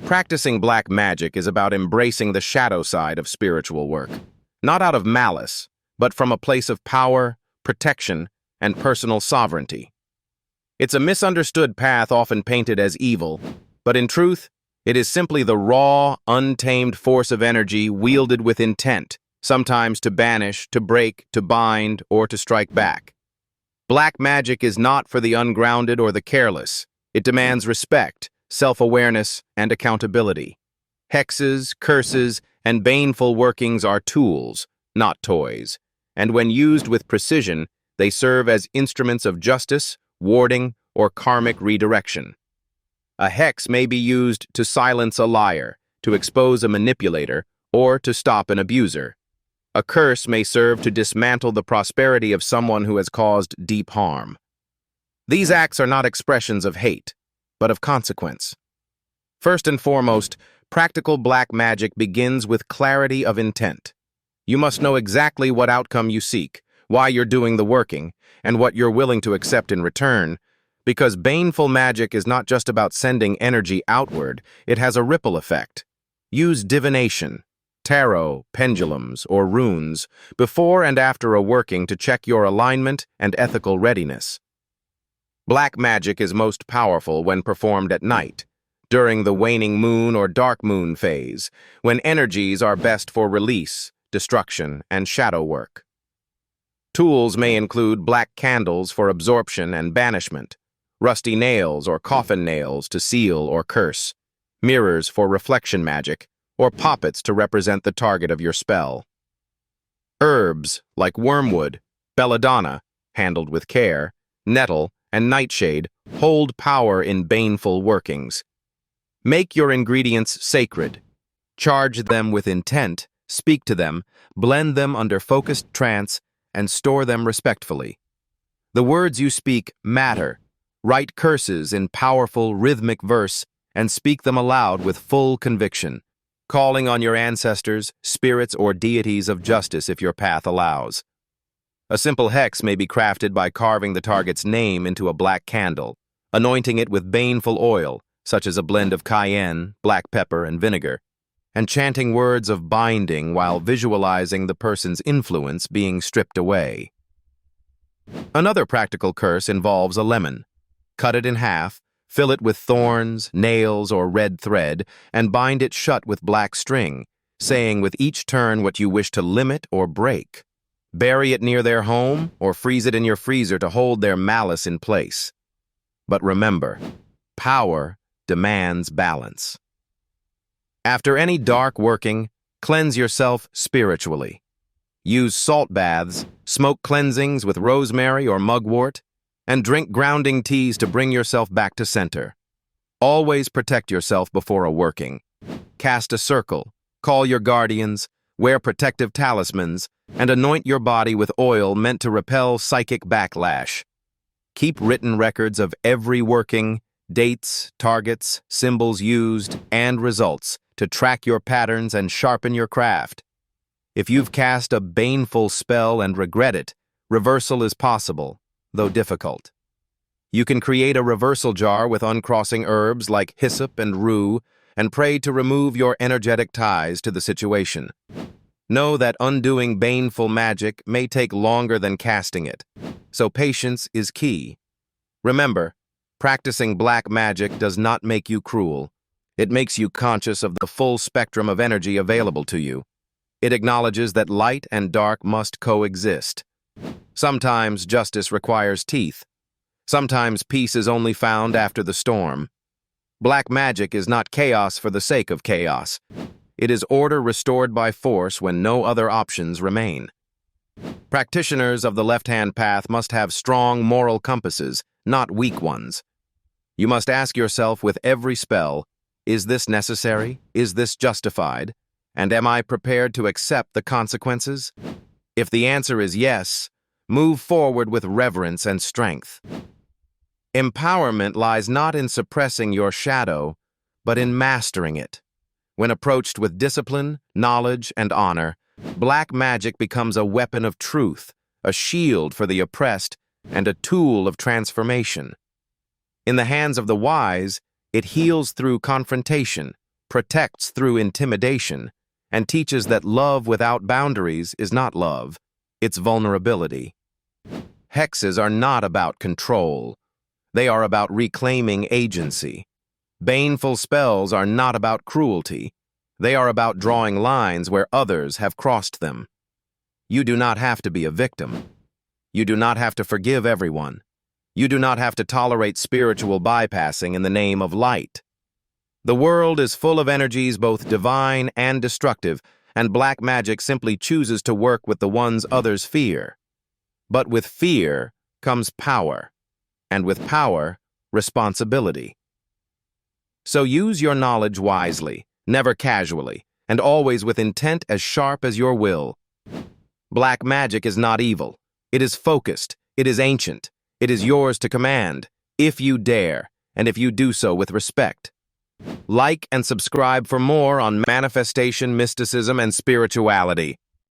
Practicing black magic is about embracing the shadow side of spiritual work, not out of malice, but from a place of power, protection, and personal sovereignty. It's a misunderstood path often painted as evil, but in truth, it is simply the raw, untamed force of energy wielded with intent, sometimes to banish, to break, to bind, or to strike back. Black magic is not for the ungrounded or the careless. It demands respect, self-awareness, and accountability. Hexes, curses, and baneful workings are tools, not toys, and when used with precision, they serve as instruments of justice, warding, or karmic redirection. A hex may be used to silence a liar, to expose a manipulator, or to stop an abuser. A curse may serve to dismantle the prosperity of someone who has caused deep harm. These acts are not expressions of hate, but of consequence. First and foremost, practical black magic begins with clarity of intent. You must know exactly what outcome you seek, why you're doing the working, and what you're willing to accept in return, because baneful magic is not just about sending energy outward, it has a ripple effect. Use divination, tarot, pendulums, or runes before and after a working to check your alignment and ethical readiness. Black magic is most powerful when performed at night, during the waning moon or dark moon phase, when energies are best for release, destruction, and shadow work. Tools may include black candles for absorption and banishment, rusty nails or coffin nails to seal or curse, mirrors for reflection magic, or poppets to represent the target of your spell. Herbs like wormwood, belladonna, handled with care, nettle, and nightshade hold power in baneful workings. Make your ingredients sacred. Charge them with intent, speak to them, blend them under focused trance, and store them respectfully. The words you speak matter. Write curses in powerful, rhythmic verse and speak them aloud with full conviction, calling on your ancestors, spirits, or deities of justice if your path allows. A simple hex may be crafted by carving the target's name into a black candle, anointing it with baneful oil, such as a blend of cayenne, black pepper, and vinegar, and chanting words of binding while visualizing the person's influence being stripped away. Another practical curse involves a lemon. Cut it in half, fill it with thorns, nails, or red thread, and bind it shut with black string, saying with each turn what you wish to limit or break. Bury it near their home or freeze it in your freezer to hold their malice in place. But remember, power demands balance. After any dark working, cleanse yourself spiritually. Use salt baths, smoke cleansings with rosemary or mugwort, and drink grounding teas to bring yourself back to center. Always protect yourself before a working. Cast a circle, call your guardians, wear protective talismans, and anoint your body with oil meant to repel psychic backlash. Keep written records of every working, dates, targets, symbols used, and results to track your patterns and sharpen your craft. If you've cast a baneful spell and regret it, reversal is possible, though difficult. You can create a reversal jar with uncrossing herbs like hyssop and rue and pray to remove your energetic ties to the situation. Know that undoing baneful magic may take longer than casting it, so patience is key. Remember, practicing black magic does not make you cruel. It makes you conscious of the full spectrum of energy available to you. It acknowledges that light and dark must coexist. Sometimes justice requires teeth. Sometimes peace is only found after the storm. Black magic is not chaos for the sake of chaos. It is order restored by force when no other options remain. Practitioners of the left-hand path must have strong moral compasses, not weak ones. You must ask yourself with every spell, is this necessary? Is this justified? And am I prepared to accept the consequences? If the answer is yes, move forward with reverence and strength. Empowerment lies not in suppressing your shadow, but in mastering it. When approached with discipline, knowledge, and honor, black magic becomes a weapon of truth, a shield for the oppressed, and a tool of transformation. In the hands of the wise, it heals through confrontation, protects through intimidation, and teaches that love without boundaries is not love, it's vulnerability. Hexes are not about control. They are about reclaiming agency. Baneful spells are not about cruelty. They are about drawing lines where others have crossed them. You do not have to be a victim. You do not have to forgive everyone. You do not have to tolerate spiritual bypassing in the name of light. The world is full of energies both divine and destructive, and black magic simply chooses to work with the ones others fear. But with fear comes power, and with power, responsibility. So use your knowledge wisely, never casually, and always with intent as sharp as your will. Black magic is not evil. It is focused. It is ancient. It is yours to command, if you dare, and if you do so with respect. Like and subscribe for more on manifestation, mysticism, and spirituality.